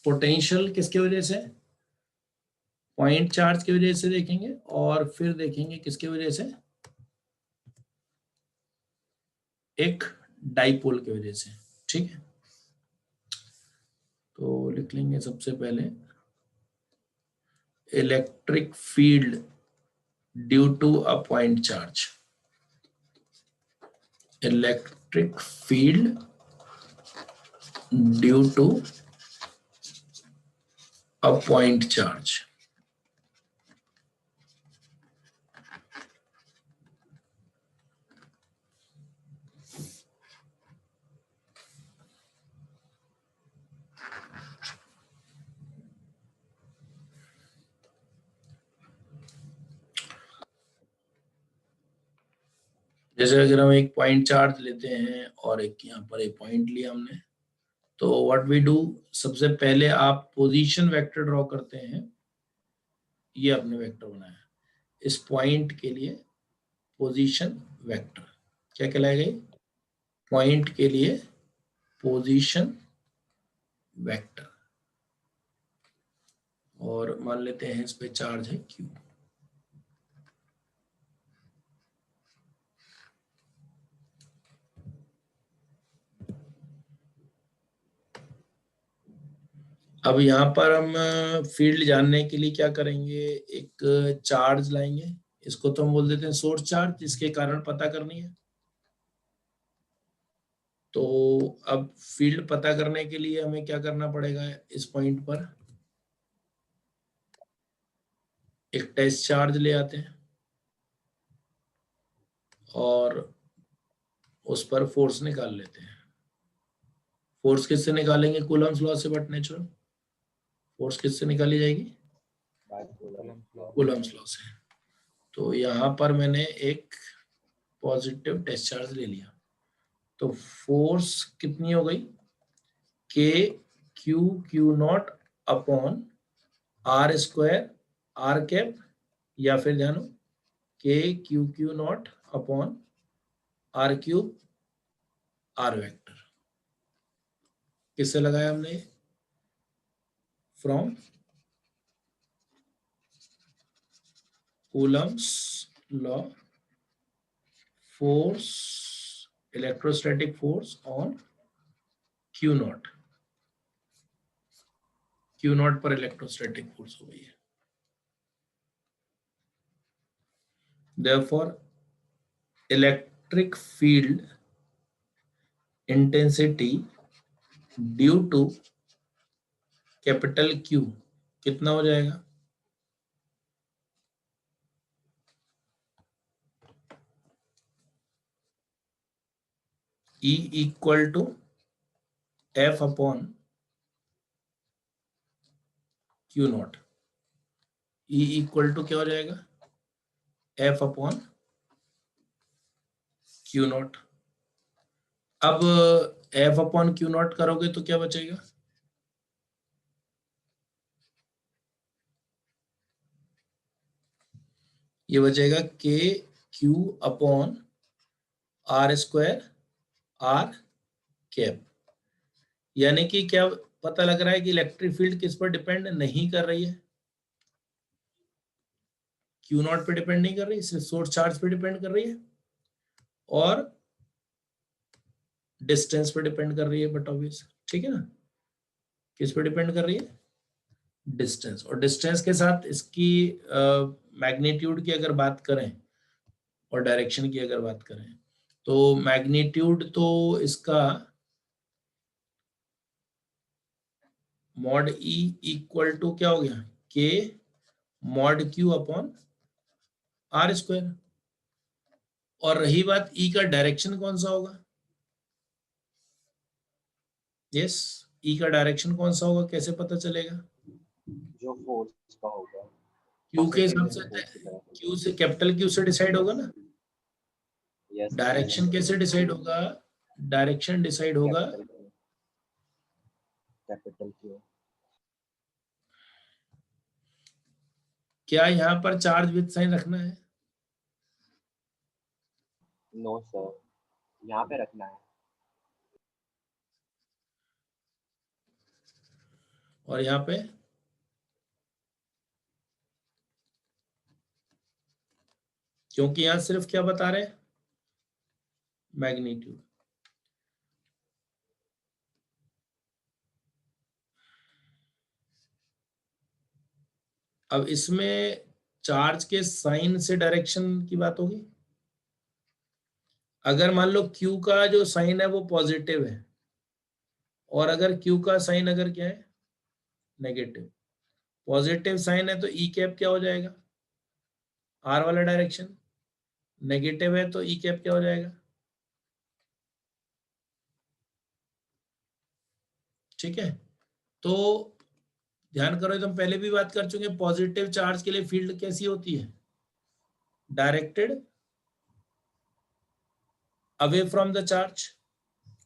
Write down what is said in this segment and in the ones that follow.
Potential किसकी वजह से, पॉइंट चार्ज की वजह से देखेंगे, और फिर देखेंगे किसकी वजह से, एक डाइपोल की वजह से। ठीक है, तो लिख लेंगे सबसे पहले electric field due to a point charge, electric field due to a point charge. जैसे अगर हम एक पॉइंट चार्ज लेते हैं और एक यहाँ पर एक पॉइंट लिया हमने, तो व्हाट वी डू, सबसे पहले आप पोजीशन वेक्टर ड्रॉ करते हैं। ये आपने वेक्टर बनाया इस पॉइंट के लिए, पोजीशन वेक्टर क्या कहलाएगा, पॉइंट के लिए पोजीशन वेक्टर। और मान लेते हैं इस पे चार्ज है Q। अब यहाँ पर हम फील्ड जानने के लिए क्या करेंगे, एक चार्ज लाएंगे, इसको तो हम बोल देते हैं सोर्स चार्ज, जिसके कारण पता करनी है। तो अब फील्ड पता करने के लिए हमें क्या करना पड़ेगा, इस पॉइंट पर एक टेस्ट चार्ज ले आते हैं और उस पर फोर्स निकाल लेते हैं। फोर्स किससे निकालेंगे, कूलम्स लॉ से, बट नेचुरल फोर्स किससे निकाली जाएगी, कूलम्स लॉ से। तो यहाँ पर मैंने एक पॉजिटिव टेस्ट चार्ज ले लिया, तो फोर्स कितनी हो गई, K q not upon r square r cap, या फिर जानो K q not upon r cube r vector. किससे लगाया हमने, from Coulomb's law, force electrostatic force on q not पर इलेक्ट्रोस्टैटिक फोर्स हो गई है। Therefore, electric field intensity due to capital Q कितना हो जाएगा, E equal to F upon Q not. E equal to क्या हो जाएगा, F अपॉन Q नॉट। अब F अपॉन Q नॉट करोगे तो क्या बचेगा, ये बचेगा K q upon r square r cap. यानी कि क्या पता लग रहा है कि इलेक्ट्रिक फील्ड किस पर डिपेंड नहीं कर रही है, क्यू नॉट पे डिपेंड नहीं कर रही, सिर्फ सोर्स चार्ज पे डिपेंड कर रही है और डिस्टेंस पे डिपेंड कर रही है, बट ऑब्वियस, ठीक है ना, किस पे डिपेंड कर रही है, डिस्टेंस। और डिस्टेंस के साथ इसकी मैग्नीट्यूड की अगर बात करें और डायरेक्शन की अगर बात करें, तो मैग्नीट्यूड तो इसका मॉड ई इक्वल टू क्या हो गया, K mod q upon r square. और रही बात ई का डायरेक्शन कौन सा होगा, यस, ई का डायरेक्शन कौन सा होगा, कैसे पता चलेगा, जो फोर्स का होगा क्यू के हिसाब से, क्यू से, कैपिटल क्यू से डिसाइड होगा ना। यस, डायरेक्शन कैसे डिसाइड होगा, डायरेक्शन डिसाइड होगा, कैपिटल क्यू। क्या यहाँ पर चार्ज विद साइन रखना है, नो सर, यहाँ पे रखना है। और यहाँ पे क्योंकि यहाँ सिर्फ क्या बता रहे हैं, मैग्नीट्यूड। अब इसमें चार्ज के साइन से डायरेक्शन की बात होगी। अगर मान लो Q का जो साइन है वो पॉजिटिव है, और अगर Q का साइन अगर क्या है, नेगेटिव, पॉजिटिव साइन है तो ई कैप क्या हो जाएगा, आर वाला डायरेक्शन, नेगेटिव है तो ई कैप क्या हो जाएगा। ठीक है, तो ध्यान करो, तो हम पहले भी बात कर चुके हैं, पॉजिटिव चार्ज के लिए फील्ड कैसी होती है, directed away from the charge,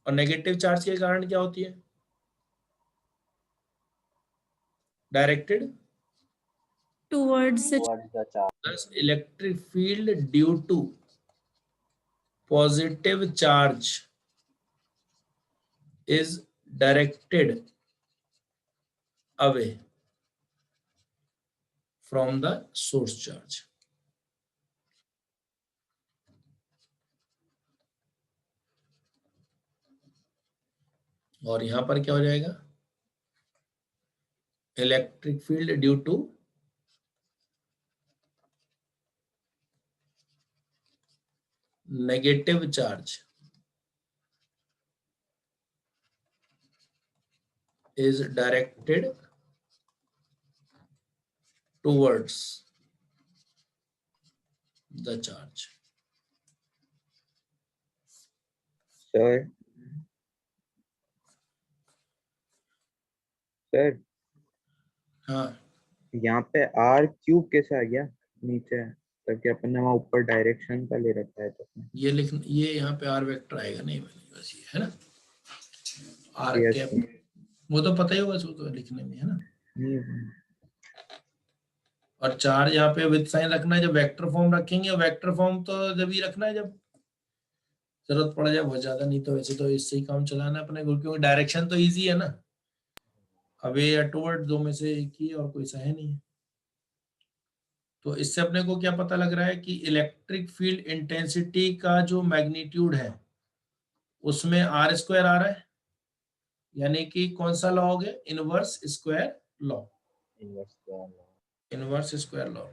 और नेगेटिव चार्ज के कारण क्या होती है, directed towards the towards the charge. Plus electric field due to positive charge is directed away from the source charge. और यहां पर क्या हो जाएगा, electric field due to negative charge is directed towards the charge. Sir sir हाँ, यहाँ पे are cube कैसे आ गया नीचे, ताकि अपन ने वहाँ ऊपर डायरेक्शन का ले रखा है तो ये लिख, ये यहाँ पे आर वेक्टर आएगा नहीं, बस ये है ना, आर Yes, कैप, sir. वो तो पता ही होगा, वो तो लिखने में है ना। हम्म, और चार्ज यहाँ पे विद साइन रखना है, जब वेक्टर फॉर्म रखेंगे, वेक्टर फॉर्म तो जब ही रखना है जब जरूरत पड़ जाए बहुत ज्यादा, नहीं तो वैसे तो इससे ही काम चलाना है अपने को, क्योंकि डायरेक्शन तो इजी है ना, अवे या टुवर्ड दो में से एक ही, और कोई सा है नहीं। तो इससे अपने को क्या पता लग रहा है कि इलेक्ट्रिक फील्ड इंटेंसिटी का जो मैग्नीट्यूड है उसमें आर स्क्वायर आ रहा है, यानी कि कौन सा लॉ हो गया, inverse square law, Inverse square law. Inverse square law.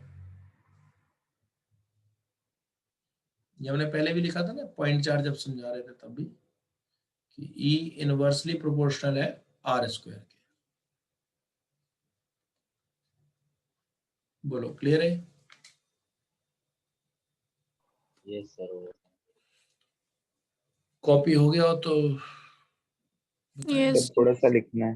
ये हमने पहले भी लिखा था ना, पॉइंट चार्ज जब समझा रहे थे तब भी, कि ई इनवर्सली प्रोपोर्शनल है आर स्क्वायर के। बोलो, क्लियर है? Yes, sir. कॉपी हो गया हो तो बताइए। yes सर थोड़ा सा लिखना है।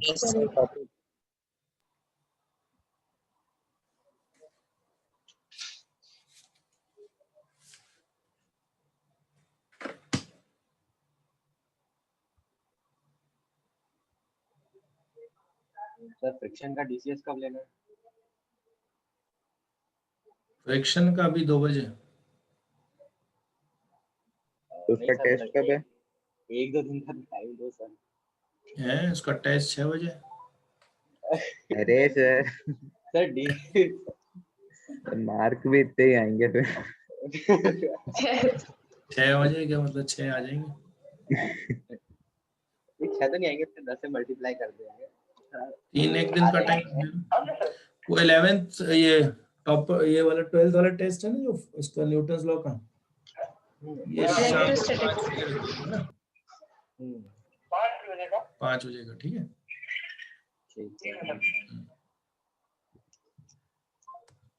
सर फ्रिक्शन का DCS कब लेना है? फ्रैक्शन का भी 2 बजे। तो उसका नहीं सर, टेस्ट मतलब कब है? एक दो दिन का टाइम दो सर। है उसका टेस्ट 6 बजे। अरे सर, सर डी मार्क भी इतने ही आएंगे फिर। 6 बजे क्या मतलब 6 आ जाएंगे। 6 तो नहीं आएंगे, फिर 10 से मल्टीप्लाई कर देंगे। 3 एक दिन का टाइम। वो 11th ये टॉप ये वाला 12th वाला टेस्ट है ना, जो इसका न्यूटन्स लॉ का, ये शाम को 5 बजे रख देंगे ना, 5 बजे का, ठीक है। ठीक है।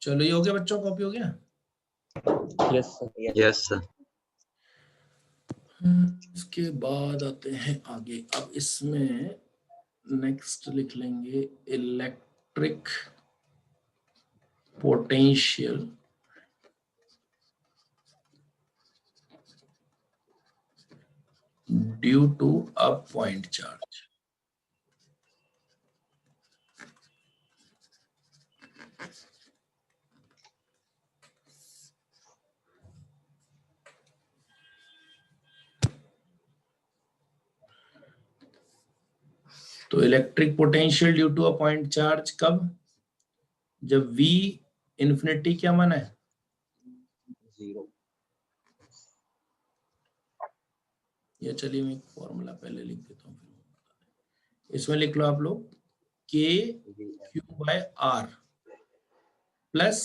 चलो, ये हो गया बच्चों, कॉपी हो गया। Yes sir. इसके बाद आते हैं आगे। अब इसमें नेक्स्ट लिख लेंगे electric potential due to a point charge. तो electric potential due to a point charge कब, जब V इन्फिनिटी क्या माना है, 0। या चलिए मैं फॉर्मूला पहले लिख देता हूँ, इसमें लिख लो आप लोग KQ/R plus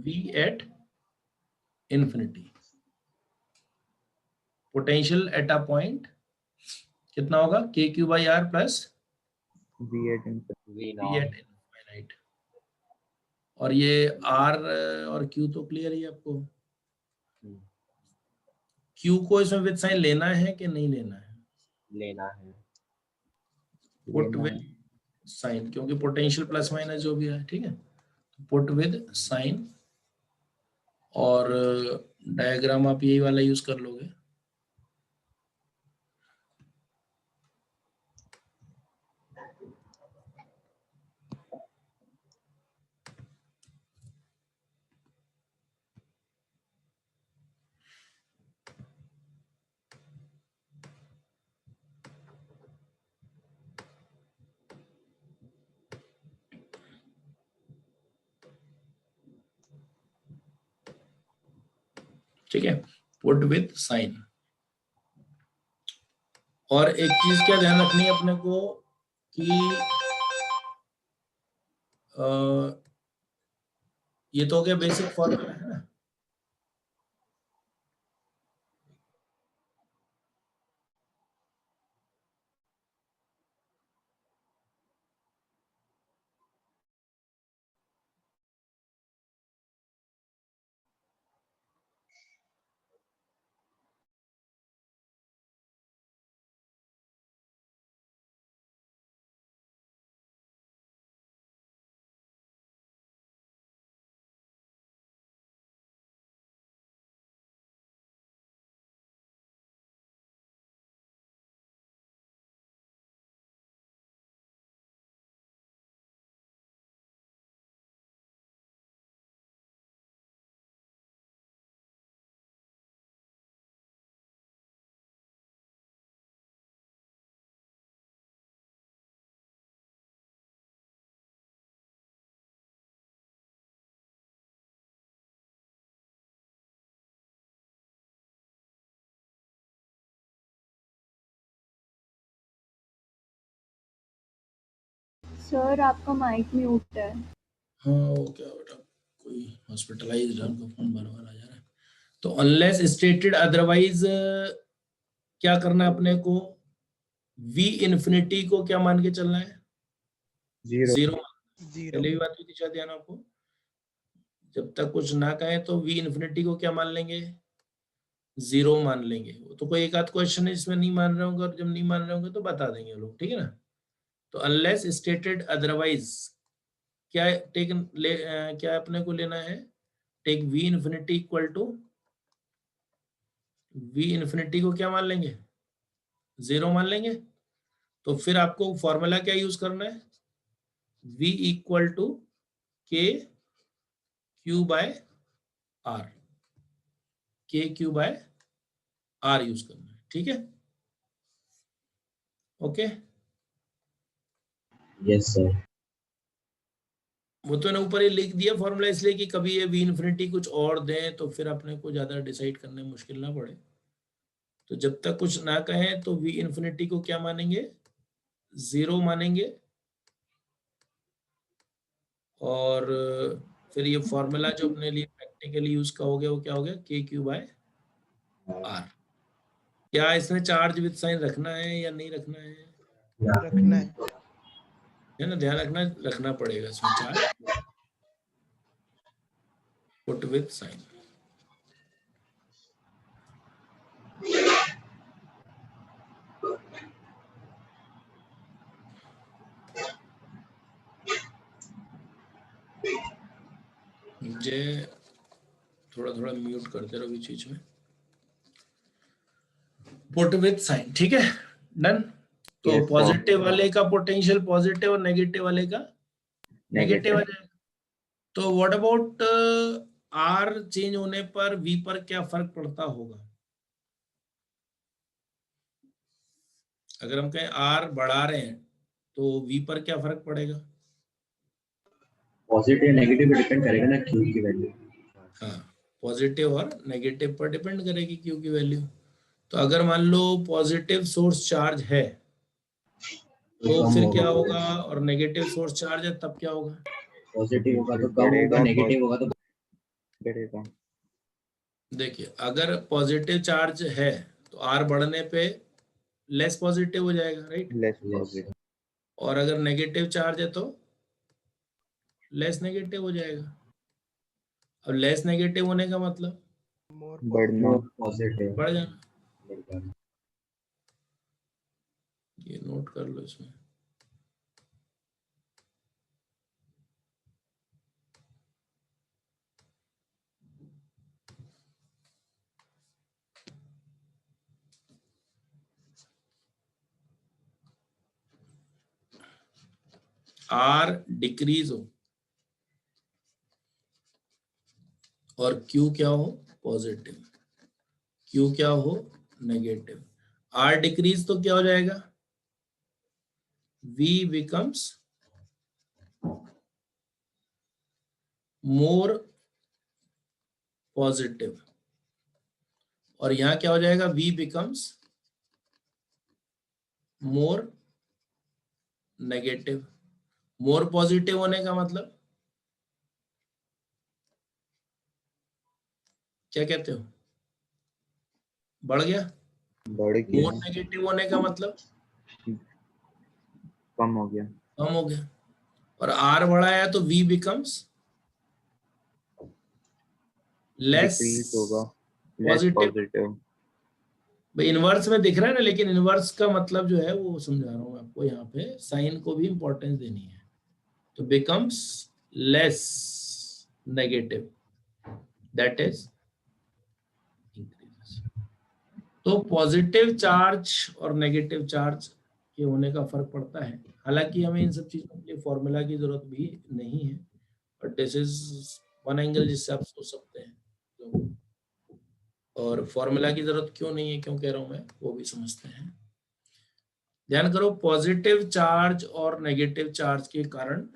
V at infinity. Potential at a point कितना होगा, KQ/R plus V at V at infinite. और ये R और Q तो क्लियर ही है आपको। Q को इसमें विद साइन लेना है कि नहीं लेना है, लेना है। पुट विद साइन, क्योंकि पोटेंशियल प्लस माइनस जो भी है, ठीक है, पुट विद साइन। और डायग्राम आप यही वाला यूज कर लोगे। ठीक है, पुट विद साइन। और एक चीज क्या ध्यान रखनी है अपने को कि ये तो हो गया बेसिक फॉर्मूला, है ना। सर आपका माइक म्यूट है। हाँ वो क्या बेटा, कोई हॉस्पिटलाइज्ड है, उनका फोन बार बार आ जा रहा है। तो अनलेस स्टेटेड अदरवाइज क्या करना है अपने को, V इन्फिनिटी को क्या मान के चलना है, 0 जीरो। पहले भी बात हुई थी शायद, ध्यान आपको, जब तक कुछ ना कहे तो V इन्फिनिटी को क्या मान लेंगे, 0 मान लेंगे। वो तो कोई एक आध क्वेश्चन है जिसमें नहीं मान रहे होंगे, और जब नहीं मान रहे होंगे तो बता देंगे लोग, ठीक है ना। तो अनलेस स्टेटेड अदरवाइज क्या क्या अपने को लेना है, take V infinity equal to, V infinity को क्या मान लेंगे, 0 मान लेंगे। तो फिर आपको फॉर्मूला क्या यूज करना है, V equal to KQ/R, KQ/R use करना है, ठीक है, ओके। Yes sir. वो तो ना ऊपर ही लिख दिया फॉर्मूला, इसलिए कि कभी ये V इन्फिनिटी कुछ और दें तो फिर अपने को ज्यादा डिसाइड करने में मुश्किल ना पड़े। तो जब तक कुछ ना कहें तो V इन्फिनिटी को क्या मानेंगे, 0 मानेंगे। और फिर ये फॉर्मूला जो अपने लिए प्रैक्टिकली यूज का हो गया वो क्या हो गया, KQ/R। क्या इसमें चार्ज विद साइन रखना है या नहीं रखना है, रखना है ना, ध्यान रखना पड़ेगा इसमें चार्ज, पुट विद साइन। मुझे थोड़ा थोड़ा म्यूट करते रहो बीच बीच में, पुट विद साइन, ठीक है, डन। तो Yes, sir. पॉजिटिव वाले का पोटेंशियल पॉजिटिव और नेगेटिव वाले का नेगेटिव आ जाएगा। तो व्हाट अबाउट R चेंज होने पर V पर क्या फर्क पड़ता होगा, अगर हम कहें R बढ़ा रहे हैं तो V पर क्या फर्क पड़ेगा? पॉजिटिव नेगेटिव पे डिपेंड करेगा ना क्यू की वैल्यू। हाँ, पॉजिटिव और नेगेटिव पर डिपेंड करेगी Q की वैल्यू। तो अगर मान लो पॉजिटिव सोर्स चार्ज है तो कम फिर होगा क्या होगा, और नेगेटिव सोर्स चार्ज है तब क्या होगा? पॉजिटिव होगा तो कम बढ़ेगा, होगा, नेगेटिव होगा तो बढ़ेगा। देखिए, अगर पॉजिटिव चार्ज है तो R बढ़ने पे लेस पॉजिटिव हो जाएगा, राइट? Less Yes. पॉजिटिव। और अगर नेगेटिव चार्ज है तो लेस नेगेटिव हो जाएगा। अब लेस नेगेटिव होने का मतलब बढ़ना। पॉजिटिव बढ़ जाना। ये नोट कर लो इसमें। R डिक्रीज हो और Q क्या हो, पॉजिटिव, Q क्या हो, नेगेटिव। R डिक्रीज तो क्या हो जाएगा, V becomes more positive, और यहां क्या हो जाएगा, V becomes more negative। More positive होने का मतलब क्या कहते हो, बढ़ गया। बढ़ गया, मोर नेगेटिव होने का मतलब कम हो गया। कम हो गया। और R बढ़ा है तो V becomes लेस डिक्रीज होगा, लेस पॉजिटिव। पॉजिटिव। भाई इनवर्स में दिख रहा है ना, लेकिन इनवर्स का मतलब जो है वो समझा रहा हूँ आपको, यहाँ पे साइन को भी इंपॉर्टेंस देनी है। तो becomes less negative, that is increases. तो पॉजिटिव चार्ज और नेगेटिव चार्ज के होने का फर्क पड़ता है। हालांकि हमें इन सब चीजों के लिए फॉर्मूला की जरूरत भी नहीं है, but this is one angle जिससे आप सोच सकते हैं। तो और फॉर्मूला की जरूरत क्यों नहीं है, क्यों कह रहा हूं मैं, वो भी समझते हैं। ध्यान करो, पॉजिटिव चार्ज और नेगेटिव चार्ज के कारण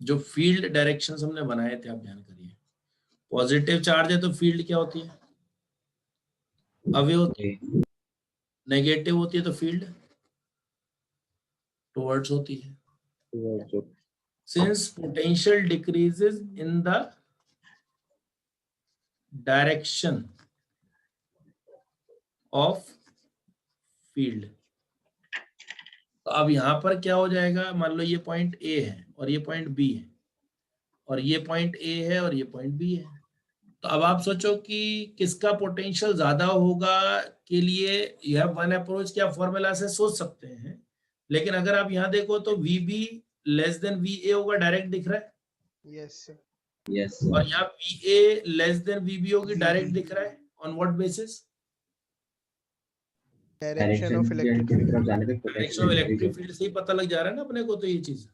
जो फील्ड डायरेक्शंस हमने बनाए थे, आप ध्यान करिए। पॉजिटिव चार्ज है तो फील्ड क्या होती है, अवे होती है। नेगेटिव होती है तो फील्ड टुवर्ड्स होती है। Since potential decreases in the direction of field, तो अब यहां पर क्या हो जाएगा, मान लो ये पॉइंट A है और ये पॉइंट B है, और ये पॉइंट A है और ये पॉइंट B है। तो अब आप सोचो कि किसका पोटेंशियल ज्यादा होगा के लिए यह वन अप्रोच क्या फॉर्मूला से सोच सकते हैं। लेकिन अगर आप यहां देखो तो VB लेस देन VA होगा, डायरेक्ट दिख रहा है। Yes sir. यस और यहाँ VA लेस देन VB होगी, डायरेक्ट दिख रहा है। On what basis, direction of electric की फील्ड। तरफ जाने पे direction of potential electric increase field से ही पता लग जा रहा है ना अपने को, तो ये चीज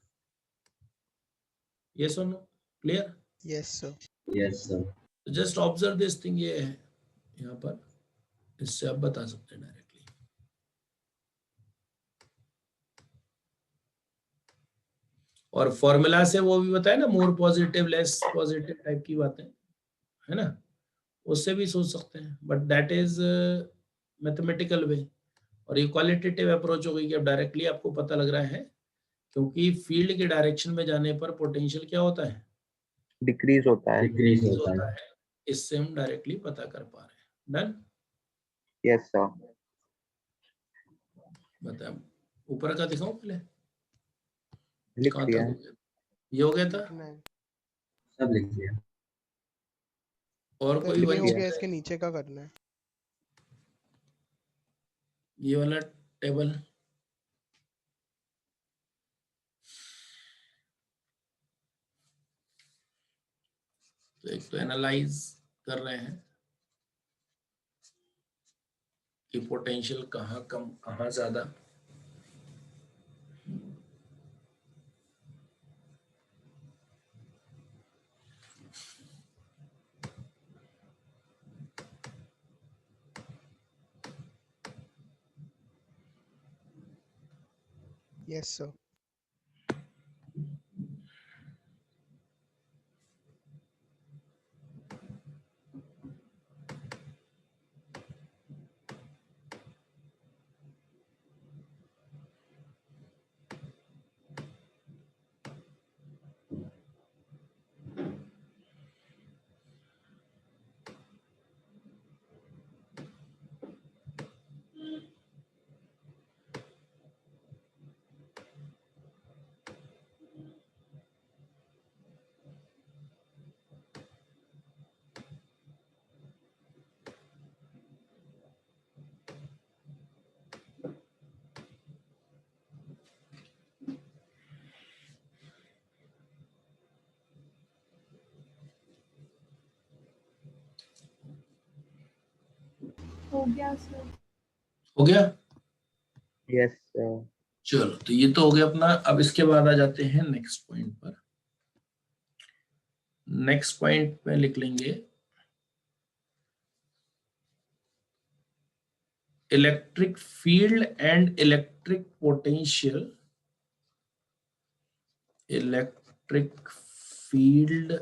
ये सुनो, clear. Yes sir. Yes sir. Just observe this thing, ये है यहाँ पर, इससे आप बता सकते हैं डायरेक्टली। और फॉर्मूला से वो भी बताया ना, more positive less positive type की बातें, है ना, उससे भी सोच सकते हैं। बट दैट इज मैथमेटिकल वे, और ये क्वालिटेटिव अप्रोच हो गई कि अब डायरेक्टली आपको पता लग रहा है, क्योंकि फील्ड के डायरेक्शन में जाने पर पोटेंशियल क्या होता है, डिक्रीज होता है। डिक्रीज Decrease होता होता है। है। इससे हम डायरेक्टली पता कर पा रहे हैं। Done, yes sir. बता, ऊपर का दिखाऊं पहले, लिख कहाँ लिया तक है। हो गया, ये हो गया था। लिखना है सब लिख लिया। और सर, कोई ये वन हो चीज गया, है, इसके नीचे का करना है। ये वाला टेबल, तो एक तो एनालाइज कर रहे हैं कि पोटेंशियल कहाँ कम कहाँ ज्यादा। Yes, sir. हो गया सर। हो गया? यस चलो, तो ये तो हो गया अपना। अब इसके बाद आ जाते हैं नेक्स्ट पॉइंट पर। नेक्स्ट पॉइंट में लिख लेंगे electric field and electric potential. Electric field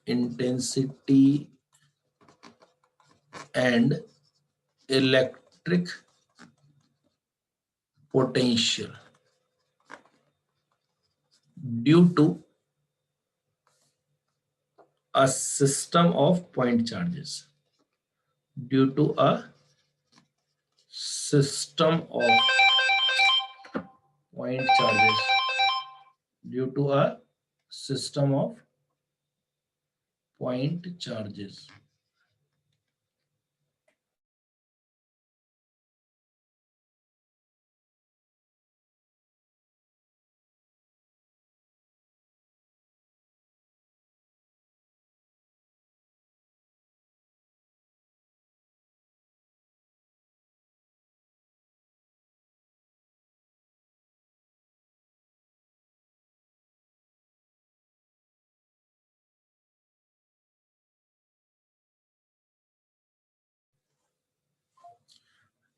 intensity and electric potential due to a system of point charges. Due to a system of point charges. Due to a system of point charges.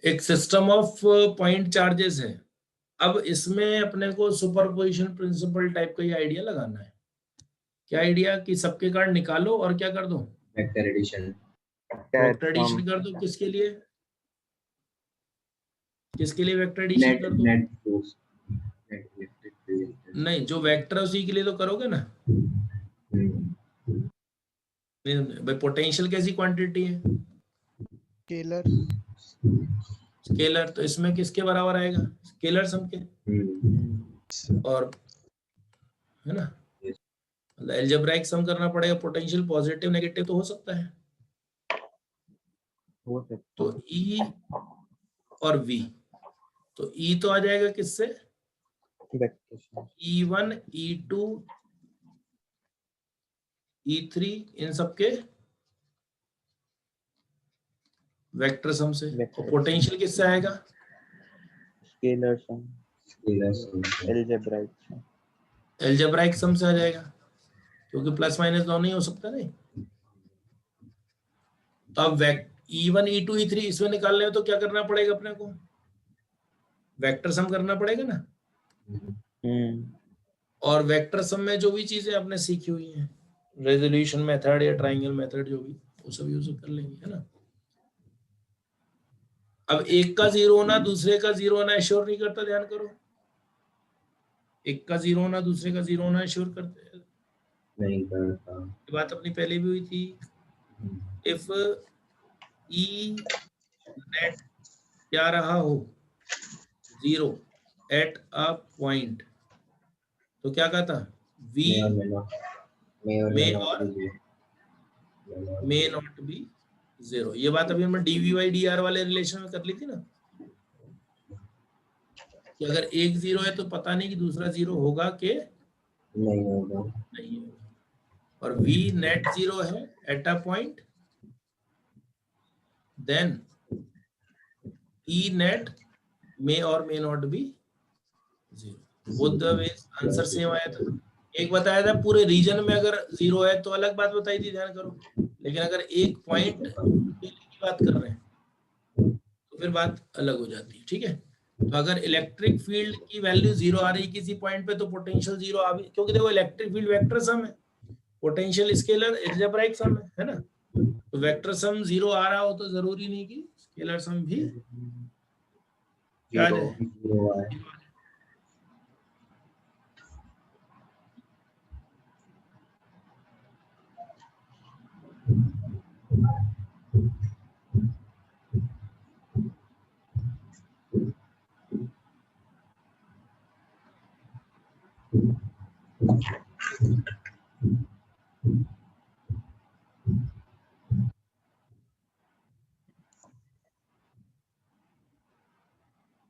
एक system of point charges है। अब इसमें अपने को superposition principle type का ही idea लगाना है। क्या आइडिया कि सबके कारण निकालो और क्या कर दो, वेक्टर एडिशन। वेक्टर एडिशन कर दो। किसके लिए? किसके लिए वेक्टर एडिशन नेट कर दो? Net force, net electric field. नहीं, जो वेक्टर है उसी के लिए तो करोगे ना। भाई पोटेंशियल कैसी क्वांटिटी है? Scalar. स्केलर। तो इसमें किसके बराबर आएगा? स्केलर सम के। और है ना, मतलब अलजेब्राइक सम करना पड़ेगा। पोटेंशियल पॉजिटिव नेगेटिव तो हो सकता है। हो सकता तो E और V, तो E तो आ जाएगा किससे? वेक्टर E1 E2 E3 इन सबके वेक्टर सम से। और पोटेंशियल किससे आएगा? स्केलर सम स्केलर सम। अलजेब्राइक अलजेब्राइक सम से आ जाएगा, क्योंकि प्लस माइनस दोनों ही हो सकता है। नहीं तो अब E1 E2 E3 इसमें निकालने में तो क्या करना पड़ेगा अपने को? वेक्टर सम करना पड़ेगा ना। और वेक्टर सम में जो भी चीजें आपने सीखी हुई हैं, रेजोल्यूशन मेथड या ट्रायंगल मेथड, जो भी, वो सब यूज कर लेंगे, है ना। अब एक का जीरो होना दूसरे का जीरो होना एश्योर नहीं करता, ध्यान करो। एक का जीरो होना दूसरे का जीरो होना एश्योर करते नहीं करता। ये बात अपनी पहले भी हुई थी। इफ ई नेट क्या रहा हो, जीरो एट अ पॉइंट, तो क्या कहता? We may not be zero. ये बात अभी हमने dv/dr वाले रिलेशन में कर ली थी ना, कि अगर एक जीरो है तो पता नहीं कि दूसरा जीरो होगा कि नहीं होगा। नहीं होगा। और v नेट जीरो है at a point, then e net may और may not be zero. Both the ways answer same आया था। एक बताया था पूरे रीजन में अगर जीरो है तो अलग बात बताई थी, ध्यान करो। लेकिन अगर एक पॉइंट की बात कर रहे हैं तो फिर बात अलग हो जाती है। ठीक है, तो अगर इलेक्ट्रिक फील्ड की वैल्यू 0 आ रही किसी पॉइंट पे तो पोटेंशियल 0 आ भी, क्योंकि देखो इलेक्ट्रिक फील्ड वेक्टर सम है, पोटेंशियल स्केलर अलजेब्राइक सम है ना। तो वेक्टर सम 0 आ रहा हो तो जरूरी नहीं कि स्केलर सम भी क्या आ जाए। 0 आए।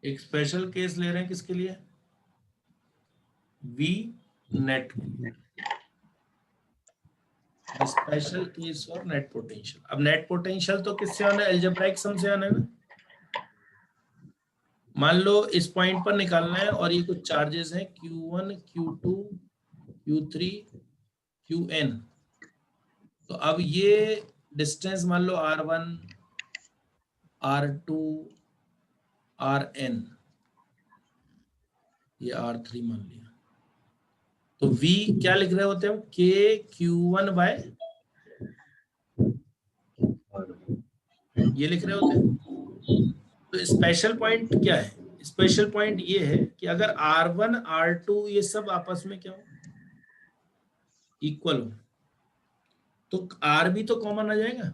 एक स्पेशल केस ले रहे हैं किसके लिए, वी नेट के लिए, special case for net potential. अब नेट पोटेंशियल तो किससे आना है, अलजेब्राइक सम से आना है ना। मान लो इस पॉइंट पर निकालना है और ये कुछ चार्जेस हैं Q1 Q2 Q3 Qn। तो अब ये डिस्टेंस मान लो R1 R2 Rn, ये R3 मान लिया। तो V क्या लिख रहे होते हैं हम, KQ1 बाय ये लिख रहे होते हैं। तो स्पेशल पॉइंट क्या है, स्पेशल पॉइंट ये है कि अगर R1 R2 ये सब आपस में क्या हो, इक्वल हो, तो R भी तो कॉमन आ जाएगा,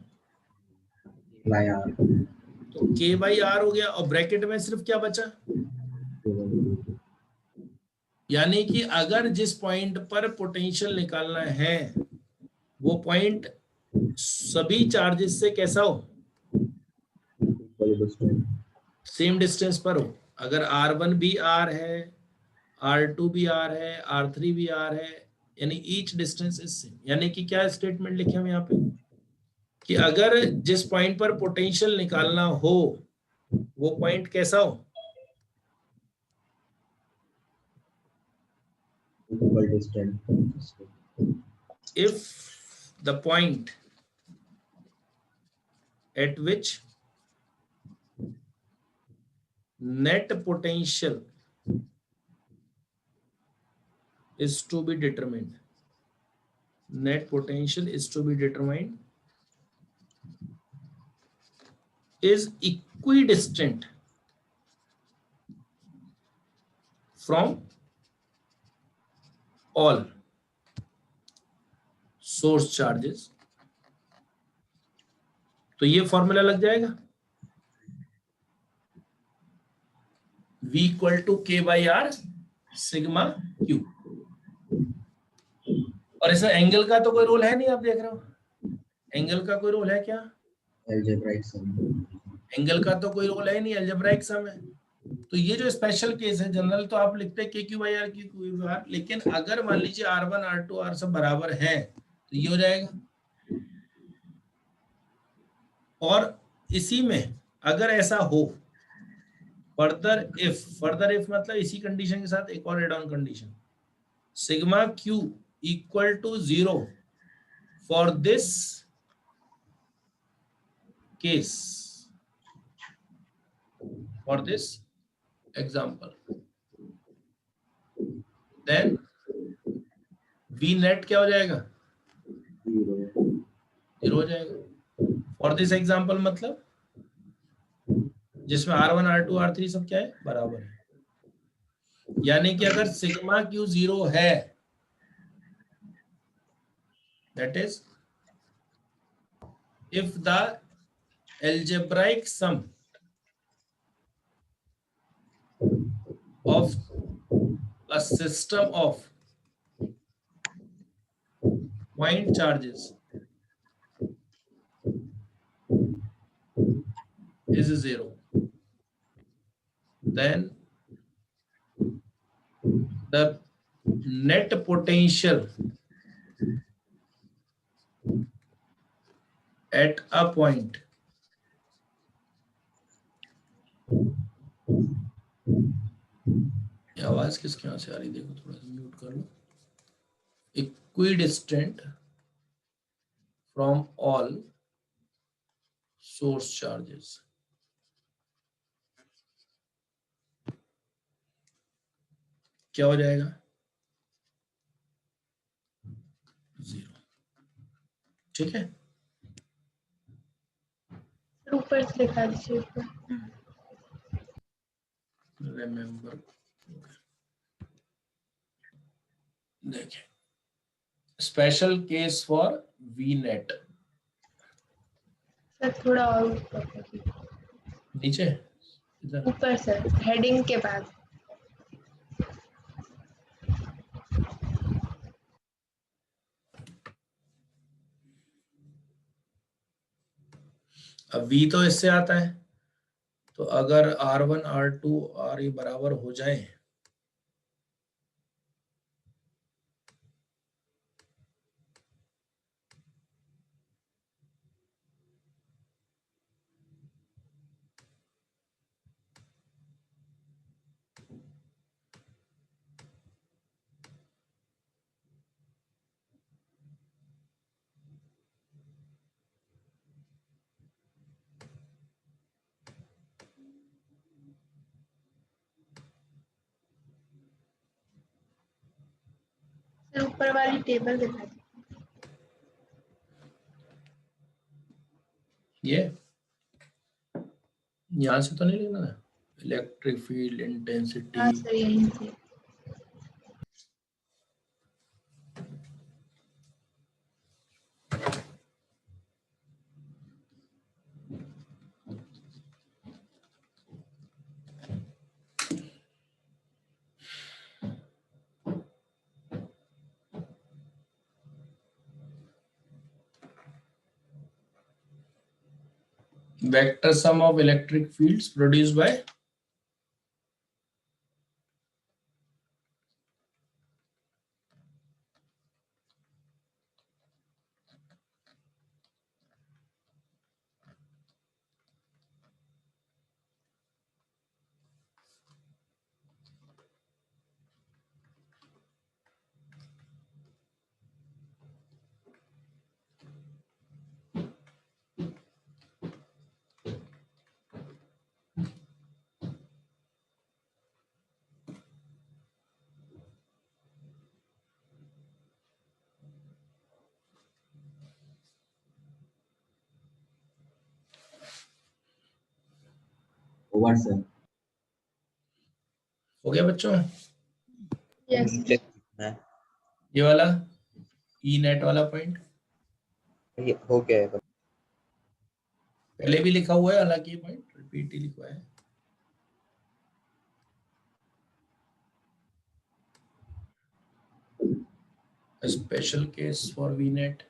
तो K बाई R हो गया और ब्रैकेट में सिर्फ क्या बचा। यानी कि अगर जिस पॉइंट पर पोटेंशियल निकालना है वो पॉइंट सभी चार्जेस से कैसा हो, सेम डिस्टेंस पर हो। अगर R1 भी R है, R2 भी R है, R3 भी R है, यानी ईच डिस्टेंस इज सेम। यानी कि क्या स्टेटमेंट लिखे हम यहाँ पे कि अगर जिस पॉइंट पर पोटेंशियल निकालना हो वो पॉइंट कैसा हो, if the point at which net potential is to be determined, net potential is to be determined is equidistant from all source charges, तो ये फॉर्मूला लग जाएगा V equal to K by R sigma Q। और इसमें angle का तो कोई role है नहीं, आप देख रहे हो, एंगल का कोई रोल है क्या, अलजेब्राइक सम। एंगल का तो कोई रोल है नहीं, अलजेब्राइक सम है। तो ये जो स्पेशल केस है, जनरल तो आप लिखते हैं KQ by R Q by R, लेकिन अगर मान लीजिए R1 R2 R सब बराबर है तो ये हो जाएगा। और इसी में अगर ऐसा हो, फर्दर इफ मतलब इसी कंडीशन के साथ एक और add on condition, sigma Q equal to 0 for this case, for this example, then V net क्या हो जाएगा, 0 हो जाएगा। फॉर दिस एग्जाम्पल मतलब जिसमें R1 R2 R3 सब क्या है, बराबर है। यानी कि अगर सिग्मा Q 0 है, that is if the algebraic sum of a system of point charges is 0, then the net potential at a point ये आवाज किसके यहाँ से आ रही, देखो थोड़ा सा म्यूट कर लो, equidistant from all source charges। क्या हो जाएगा 0। ठीक है, ऊपर से लिखा दीजिए ऊपर। रिमेम्बर। देखिए special case for V net, sir थोड़ा और ऊपर करिए। नीचे इधर। ऊपर सर, हेडिंग के बाद। अब v तो इससे आता है, तो अगर R1 R2 R ये बराबर हो जाए सर ऊपर वाली टेबल दिखा दीजिए। ये यहां से तो नहीं लिखना था, इलेक्ट्रिक फील्ड हाँ इंटेंसिटी। सर यहीं से। Vector sum of electric fields produced by Over sir. हो गया बच्चों, यस नीचे लिखना है। ये वाला ई नेट वाला पॉइंट ये हो गया है बस। पहले भी लिखा हुआ है, हालांकि ये पॉइंट रिपीट ही लिखा है। Special case for V net,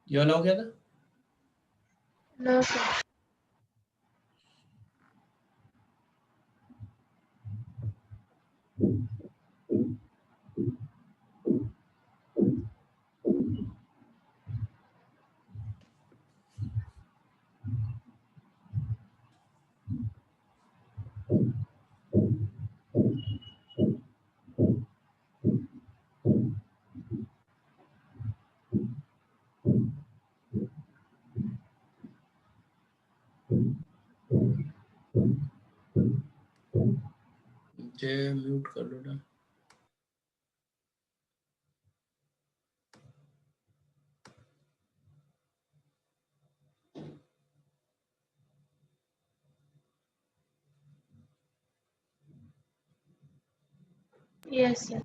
ये वाला हो गया था। No sir. मुझे म्यूट कर लो ना। Yes sir.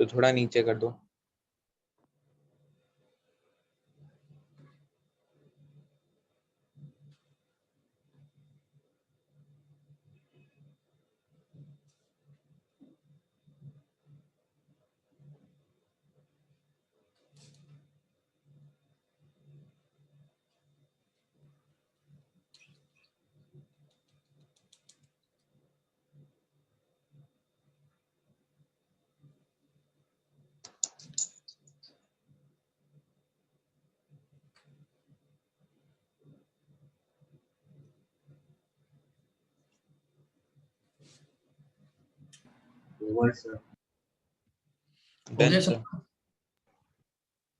तो थोड़ा नीचे कर दो। Over, sir. हो गया Done, sir. सब?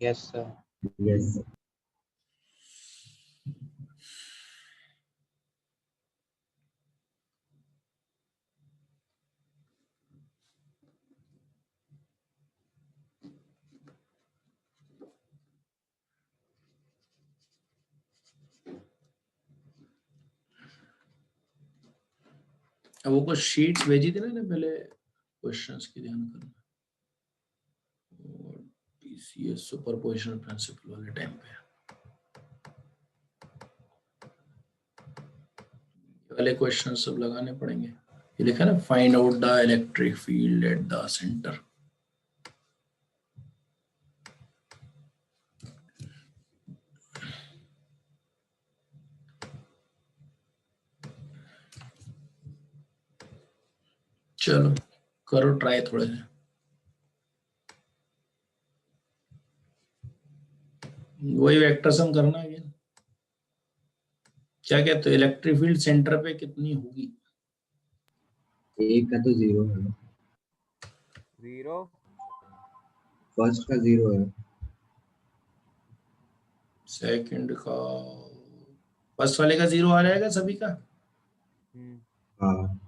Yes, sir. Yes, sir. अब वो कुछ शीट्स भेजी थी ना पहले क्वेश्चंस की, ध्यान करना। टीसीएस सुपरपोजिशन प्रिंसिपल वाले टाइम पे ये वाले क्वेश्चन सब लगाने पड़ेंगे। ये लिखा ना, find out the electric field at the centre. चलो करो ट्राई थोड़े से। वही वेक्टर सम करना है। क्या कहते हो, इलेक्ट्रिक फील्ड सेंटर पे कितनी होगी? एक का तो 0 है, 0 फर्स्ट का 0 है। सेकंड का, फर्स्ट वाले का 0 आ जाएगा सभी का। हाँ,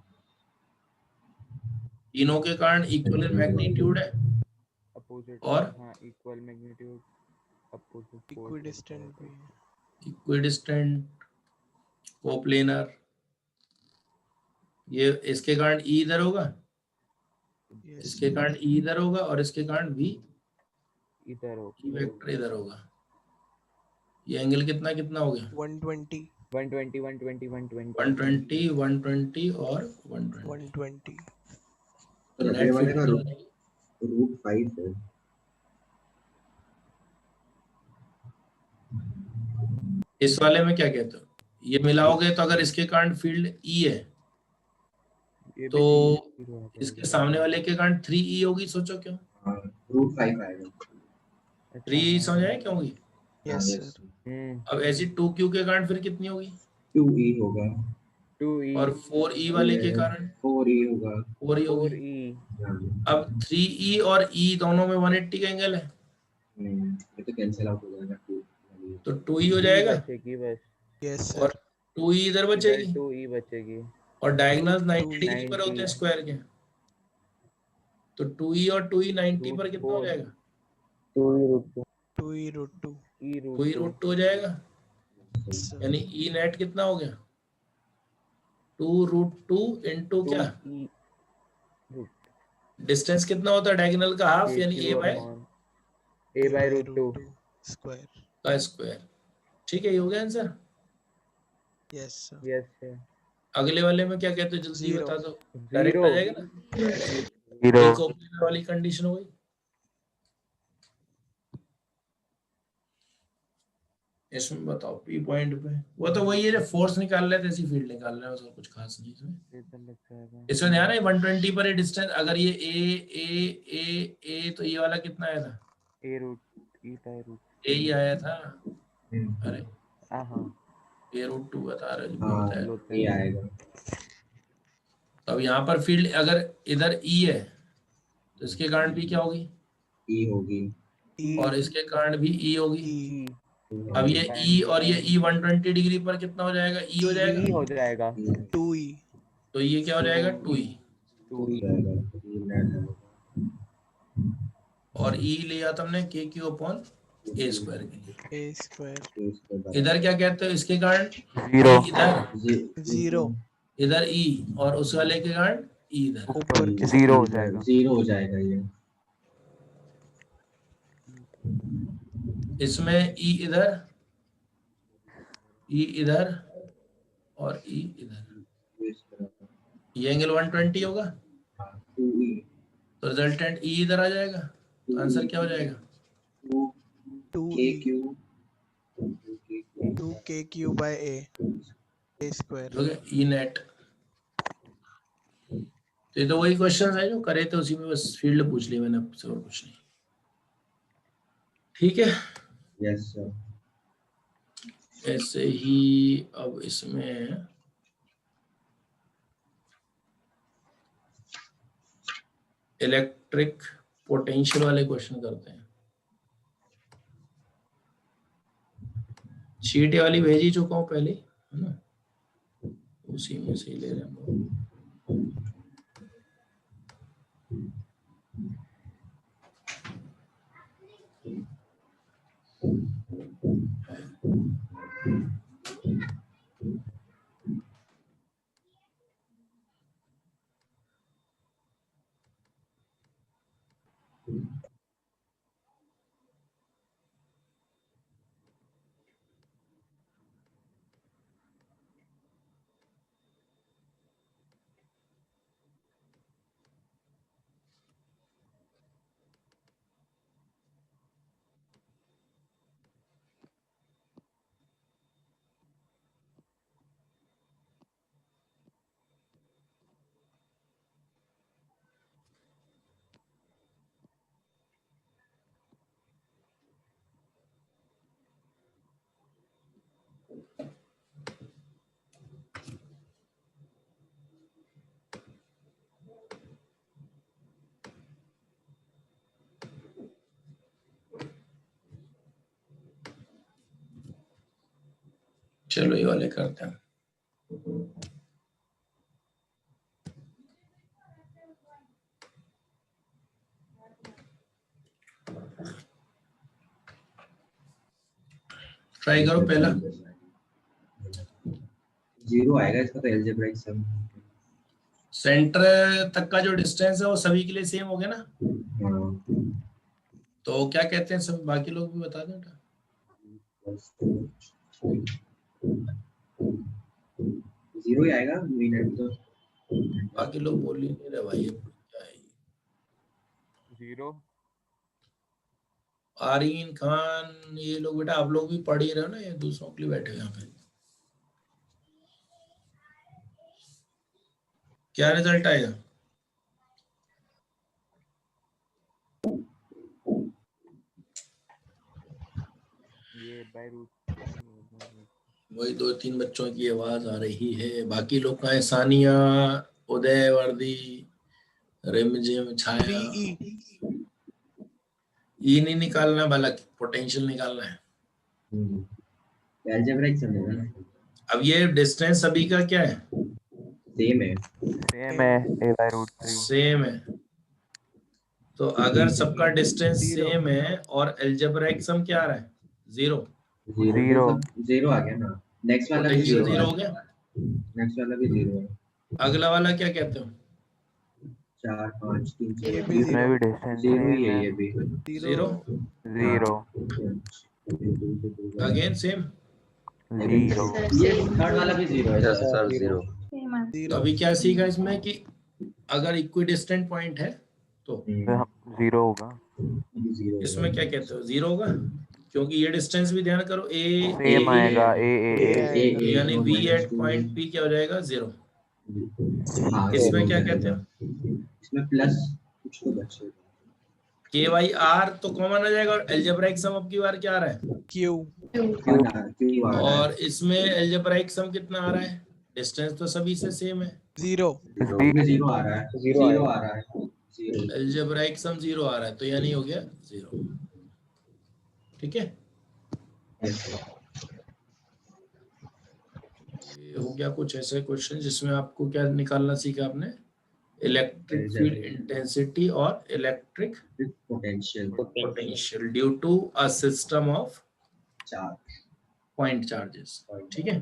तीनों के कारण इक्वल मैग्नीट्यूड है अपोजिट, और हाँ इक्वल मैग्नीट्यूड, अपोजिट इक्विडिस्टेंट भी है। Equidistant, coplanar. ये इसके कारण ई इधर होगा, Yes, इसके कारण ई इधर होगा और इसके कारण भी इधर हो, ई वेक्टर इधर होगा। ये एंगल कितना कितना हो गया? 120 120 120 120 120 120 और 120। 120 तो नेट अगले वाले का फिफ्टी। √5 है। इस वाले में क्या कहते हो, ये मिलाओगे तो अगर इसके कारण फील्ड ई है ये तो भी 0 आ इसके जाएगा। सामने वाले के कारण 3E होगी। सोचो क्यों हाँ, √5 आएगा। 3E समझ आए क्यों होगी? हाँ, yes yes. sir अब ऐसी 2Q के कारण फिर कितनी होगी? 2E होगा, 2E और 4E वाले के कारण 4E होगा। 4E होगी। 4E हाँ, अब 3E और E दोनों में 180 का एंगल है ये तो कैंसिल आउट हो जाएगा 2। तो 2E हो जाएगा बचेगी बस, yes sir और 2E इधर इधर बचेगी 2E बचेगी। और डायगोनल 90 2E डिग्री पर होते हैं 90 स्क्वायर के। तो 2E और 2E 90 पर कितना हो √4 जाएगा? 2e root 2 E 2E √2 √2 हो जाएगा। yes sir यानी E नेट कितना हो गया? 2√2 इंटू क्या, 2E डिस्टेंस कितना होता है डायगोनल का हाफ, यानी KQ A by upon A by √2 square का स्क्वायर। ठीक है, ये हो गया आंसर। yes sir यस है। अगले वाले में क्या कहते हो, जल्दी Zero. बता दो। डायरेक्ट आ जाएगा ना, 0 एक कोप्लेनर वाली कंडीशन हो गई। इसमें बताओ पी पॉइंट पे, वो तो वही है जो फोर्स निकाल रहे थे, ऐसी फील्ड निकाल रहे हैं, और कुछ खास नहीं इसमें। इधर लग जाएगा। इसमें ध्यान है 120 पर ये डिस्टेंस, अगर ये ए तो ये वाला कितना आया था? A √E by √2 ए ही आया था। अरे हाँ A√2 बता रहे जो हाँ, बताया। ये आएगा। तो अब यहाँ पर फील्ड अगर इधर ई है तो इसके कारण भी क्या होगी? E होगी। E और इसके कारण भी ई होगी। E अब ये ई और ये ई 120 डिग्री पर कितना हो जाएगा? ई हो E जाएगा। हो जाएगा 2e तो ये क्या हो जाएगा? 2E। 2E और ई लिया तुमने के क्यू अपॉन ए स्क्वायर के लिए। a square इधर क्या कहते हो इसके कारण? 0 E इधर, 0 इधर ई और उस वाले के कारण ई इधर। ऊपर के 0 हो जाएगा। 0 हो जाएगा ये। इसमें ई इधर, ई इधर और ई इधर। इस तरह ये एंगल 120 होगा 2E तो रिजल्टेंट ई इधर आ जाएगा। तो आंसर क्या हो जाएगा? 2e KQ 2kq by a square हो गया ई नेट। तो ये तो वही क्वेश्चन है जो करे थे, उसी में बस फील्ड पूछ ली मैंने आपसे और कुछ नहीं। ठीक है, यस सर। ऐसे ही अब इसमें इलेक्ट्रिक पोटेंशियल वाले क्वेश्चन करते हैं। शीट वाली भेज ही चुका हूँ पहले, है ना, उसी में से ही ले रहे हैं हम लोग। चलो ये वाले करते हैं। ट्राई करो पहला। 0 आएगा इसका तो एल्जेब्राइक सम। सेंटर तक का जो डिस्टेंस है वो सभी के लिए सेम हो गया ना, हाँ, तो क्या कहते हैं सब, बाकी लोग भी बता दें। 0 ही आएगा मिनट तो। बाकी लोग बोल ही नहीं रहे भाई, ये क्या है। 0 आरीन खान, ये लोग बेटा आप लोग भी पढ़ ही रहे हो ना, ये दूसरों के लिए बैठे हो यहाँ पे। क्या रिजल्ट आएगा? ये बाय रूट वही 2-3 बच्चों की आवाज आ रही है। बाकी लोग कहाँ है? सानिया, उदय, वर्दी, रिमझिम, छाया। 3E ई नहीं निकालना, बालक पोटेंशियल निकालना है। एल्जेब्राइक सम होगा ना, अब ये डिस्टेंस सभी का क्या है? सेम है। सेम है a बाय रूट 3। सेम है। तो अगर सबका डिस्टेंस Zero. सेम है और एल्जेब्राइक सम क्या आ रहा है? 0, 0 आ गया ना। नेक्स्ट वाला भी पोटेंशियल 0 0 हो है। गया। नेक्स्ट वाला भी 0 है। अगला वाला क्या कहते हो? 4 5 3 ये भी 0. इसमें भी डिस्टेंस 0 ही सेम है है। ये भी। 0 0 अगेन सेम। 0 ये थर्ड वाला भी 0 है सर। 0 तो अभी क्या सीखा इसमें कि अगर इक्विडिस्टेंट पॉइंट है तो 0 होगा। इसमें क्या कहते हो? 0 होगा, क्योंकि ये डिस्टेंस भी ध्यान करो, ए सेम आएगा A यानी v एट पॉइंट p क्या हो जाएगा? 0। इसमें क्या कहते हो? इसमें प्लस कुछ तो बचेगा। के वाई आर तो कॉमन आ जाएगा, और एल्जेब्राइक सम अब की बार क्या आ रहा है? Q क्यों आ रहा है? और इसमें एल्जेब्राइक सम कितना आ रहा है? डिस्टेंस तो सभी से सेम है। 0. इसमें 0 आ रहा है। 0 आ रहा है। 0 एल्जेब्राइक सम 0 आ रहा है, तो यानी हो गया 0। ठीक है, ये हो गया कुछ ऐसे क्वेश्चन जिसमें आपको क्या निकालना सीखा आपने? इलेक्ट्रिक फील्ड इंटेंसिटी और electric potential due to a system of point charges. ठीक है,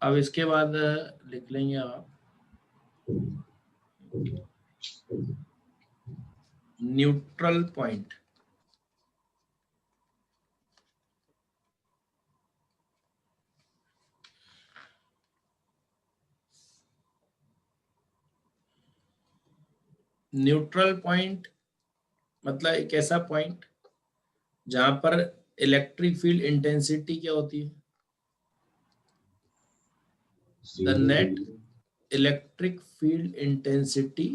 अब इसके बाद लिख लेंगे आप न्यूट्रल पॉइंट। न्यूट्रल पॉइंट मतलब एक ऐसा पॉइंट जहां पर इलेक्ट्रिक फील्ड इंटेंसिटी क्या होती है? The net electric field intensity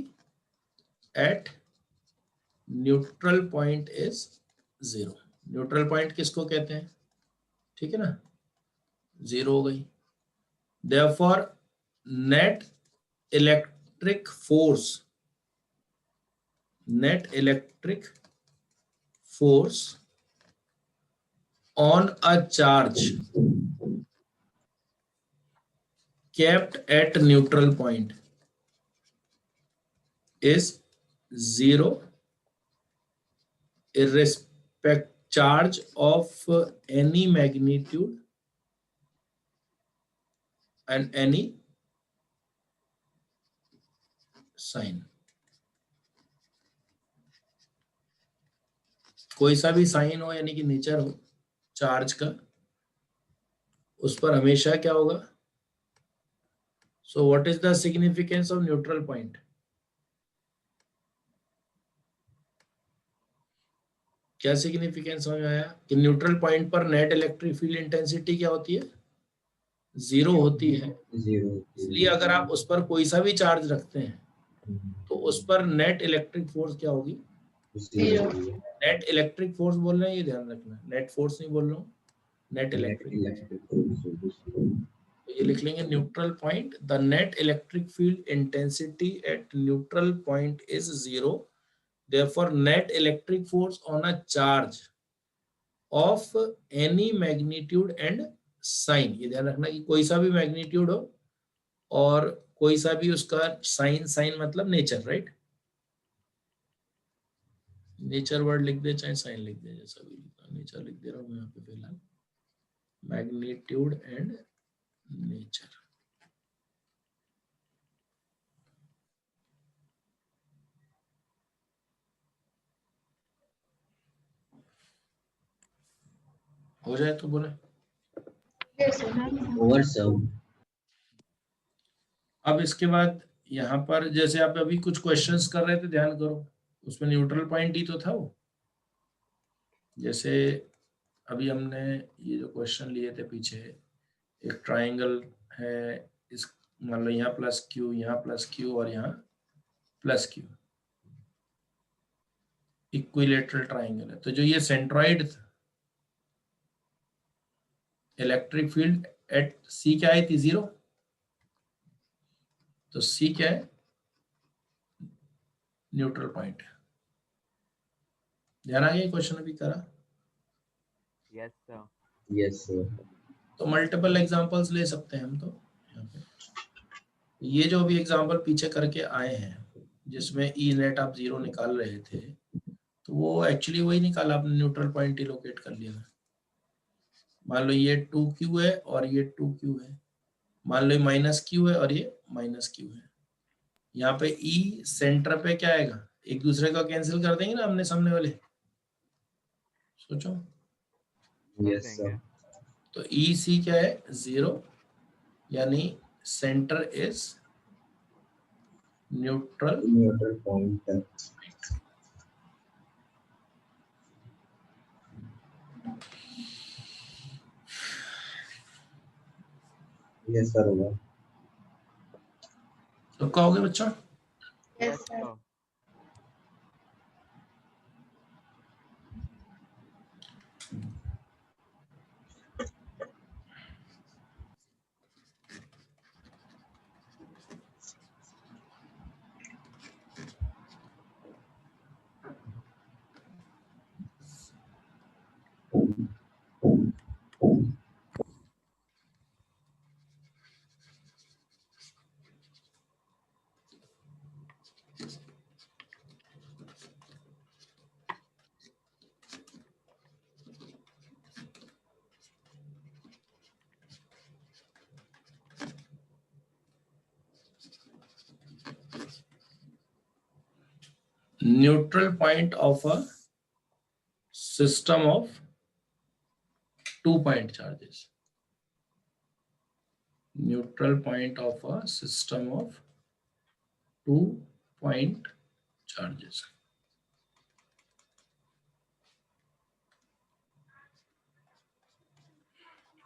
at neutral point is 0। Neutral point किसको कहते हैं? ठीक है ना, 0 हो गई। Therefore net electric force net electric force on a charge kept at neutral point is 0 irrespective charge of any magnitude and any sign. कोई सा भी साइन हो यानी कि नेचर हो चार्ज का, उस पर हमेशा क्या होगा? So what is the significance of neutral point? क्या सिग्निफिकेंस समझ आया कि न्यूट्रल पॉइंट पर नेट इलेक्ट्रिक फील्ड इंटेंसिटी क्या होती है? 0 होती है। इसलिए अगर आप उस पर कोई सा भी चार्ज रखते हैं तो उस पर नेट इलेक्ट्रिक फोर्स क्या होगी? नेट इलेक्ट्रिक फोर्स बोल रहे हैं, ये ध्यान रखना, नेट फोर्स नहीं बोल रहा हूँ, नेट इलेक्ट्रिक। तो ये लिख लेंगे neutral point, the net electric field intensity at neutral point is 0, therefore net electric force on a charge of any magnitude and sign। ये ध्यान रखना कि कोई सा भी मैग्नीट्यूड हो और कोई सा भी उसका साइन, साइन मतलब नेचर, राइट? नेचर वर्ड लिख दे चाहे साइन लिख दे, जैसा भी लिखा, नेचर लिख दे रहा हूँ मैं यहाँ पे फिलहाल, मैग्नीट्यूड एंड नेचर। हो जाए तो बोले। ओवर सब। अब इसके बाद यहाँ पर जैसे आप अभी कुछ क्वेश्चंस कर रहे थे, ध्यान करो, उसमें न्यूट्रल पॉइंट ही तो था वो। जैसे अभी हमने ये जो क्वेश्चन लिए थे पीछे, एक ट्राइंगल है, इस मान लो यहाँ प्लस क्यू, यहाँ प्लस क्यू और यहाँ प्लस क्यू, इक्विलेटरल ट्राइंगल है। तो जो ये सेंट्रॉइड था, इलेक्ट्रिक फील्ड एट सी क्या आई थी? 0। तो सी क्या है? Neutral point. ध्यान आ गया क्वेश्चन अभी करा? Yes sir. Yes sir. तो मल्टीपल एग्जांपल्स ले सकते हैं हम। तो यहाँ पे ये जो भी एग्जांपल पीछे करके आए हैं जिसमें ई नेट आप 0 निकाल रहे थे, तो वो एक्चुअली वही निकाला आपने, न्यूट्रल पॉइंट ही लोकेट कर लिया। मान लो ये 2q है और ये 2q है, मान लो ये माइनस q है और ये माइनस q है। यहाँ पे E सेंटर पे क्या आएगा? एक दूसरे का कैंसिल कर देंगे ना आमने सामने वाले, सोचो। Yes sir. तो EC क्या है? 0, यानी centre is neutral point. Yes sir होगा। तो कहोगे बच्चों? Yes sir. Neutral point of a system of 2-point charges. Neutral point of a system of 2-point charges.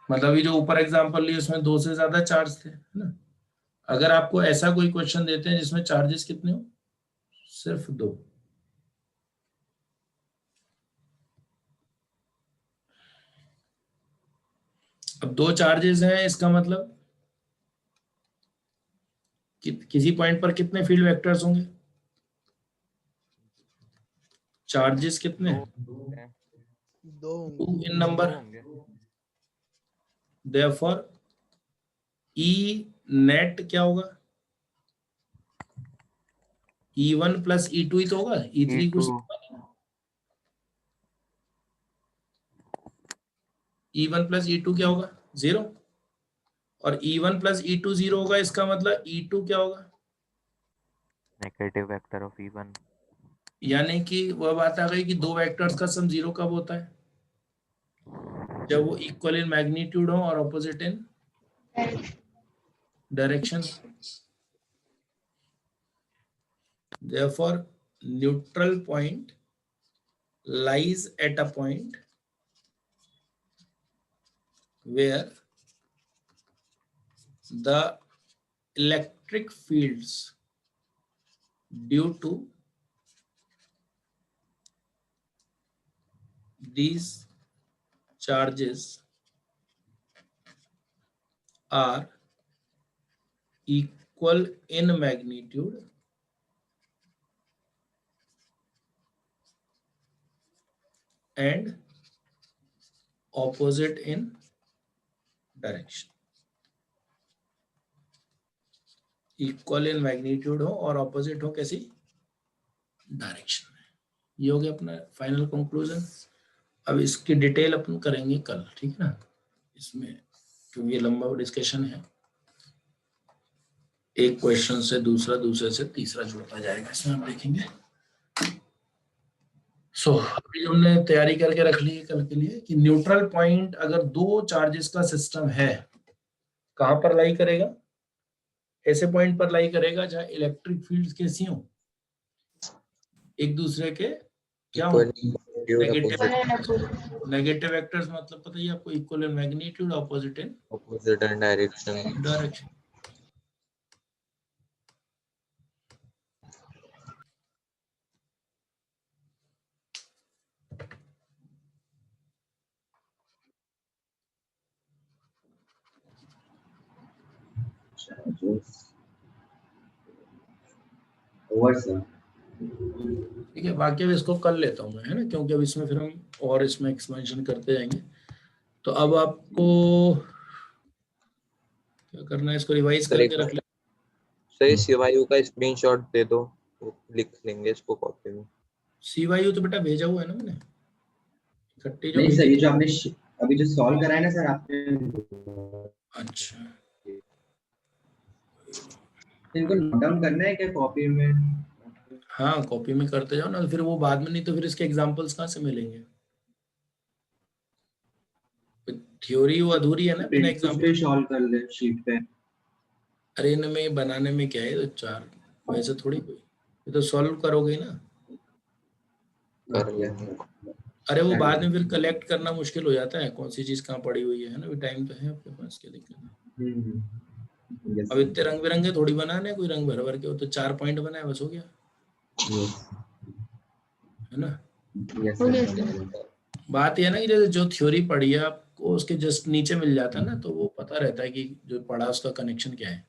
मतलब ये जो ऊपर एग्जांपल लिए उसमें 2 से ज्यादा चार्ज थे, है ना? अगर आपको ऐसा कोई क्वेश्चन देते हैं जिसमें चार्जेस कितने हो? सिर्फ 2। अब 2 चार्जेस हैं, इसका मतलब किसी पॉइंट पर कितने फील्ड वेक्टर्स होंगे? चार्जेस कितने? दो 2 इन नंबर। Therefore E नेट क्या होगा? E1 प्लस E2 ही तो होगा, E3 कुछ E1 प्लस E2 क्या होगा? 0। और E1 प्लस E2 0 होगा, इसका मतलब E2 क्या होगा? Negative vector of E1। यानी कि वह बात आ गई कि दो वेक्टर्स का सम 0 कब होता है? जब वो इक्वल इन मैग्नीट्यूड हो और opposite in direction. Therefore neutral point lies at a point where the electric fields due to these charges are equal in magnitude and opposite in direction। Equal in magnitude हो और opposite हो कैसी? Direction में। ये हो गया अपना final conclusion. अब इसकी डिटेल अपन करेंगे कल, ठीक है ना, इसमें क्योंकि ये लंबा डिस्कशन है। एक क्वेश्चन से दूसरा, दूसरे से तीसरा जुड़ता जाएगा, इसमें हम देखेंगे। अभी हमने तैयारी करके रख ली है कल के लिए कि न्यूट्रल पॉइंट अगर दो चार्जेस का सिस्टम है, कहां पर लाई करेगा? ऐसे पॉइंट पर लाई करेगा जहां इलेक्ट्रिक फील्ड्स कैसी हो, एक दूसरे के क्या हो, नेगेटिव वेक्टर्स। मतलब पता ही आपको, equal in magnitude, opposite in direction. ठीक है, बाकी अब इसको कर लेता हूँ मैं, है ना, क्योंकि अब इसमें फिर हम और इसमें एक्सपेंशन करते जाएंगे। तो अब आपको क्या करना है, इसको रिवाइज करके रख ले। सही CYU का स्क्रीनशॉट दे दो, लिख लेंगे इसको कॉपी में। CYU तो बेटा भेजा हुआ है ना मैंने, इकट्ठी जो नहीं भेजी सर, ये थी। जो आपने अभी जो सॉल्व करा है ना सर आपने, अच्छा, इनको नोट डाउन करना है क्या कॉपी में? हाँ कॉपी में करते जाओ ना, फिर वो बाद में, नहीं तो फिर इसके एग्जांपल्स कहाँ से मिलेंगे? थ्योरी वो अधूरी है ना बिना एग्जांपल। पे सॉल्व कर ले शीट पे। अरे इनमें बनाने में क्या है, तो चार वैसे थोड़ी कोई, ये तो सॉल्व करोगे ना। कर लेंगे। अरे वो बाद में फिर कलेक्ट करना मुश्किल हो जाता है, कौन सी चीज कहाँ पड़ी हुई है ना। टाइम तो है आपके पास, क्या दिक्कत है? अब इतने रंग बिरंगे थोड़ी बनाने, कोई रंग भर भर के, वो तो 4 पॉइंट बनाए बस हो गया, है ना। बात यह है ना कि जैसे जो थ्योरी पढ़ी है आपको, उसके जस्ट नीचे मिल जाता है ना, तो वो पता रहता है कि जो पढ़ा उसका कनेक्शन क्या है,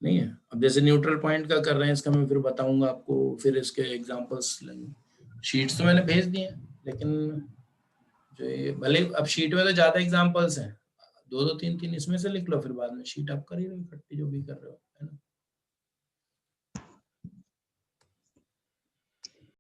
नहीं है। अब जैसे न्यूट्रल पॉइंट का कर रहे हैं, इसका मैं फिर बताऊंगा आपको, फिर इसके एग्जांपल्स लेंगे। शीट्स तो मैंने भेज दी हैं, लेकिन जो ये भले अब शीट में तो ज्यादा एग्जांपल्स हैं, 2-2 3-3 इसमें से लिख लो, फिर बाद में शीट आप कर ही रहे हो इकट्ठी जो भी कर रहे हो, है ना।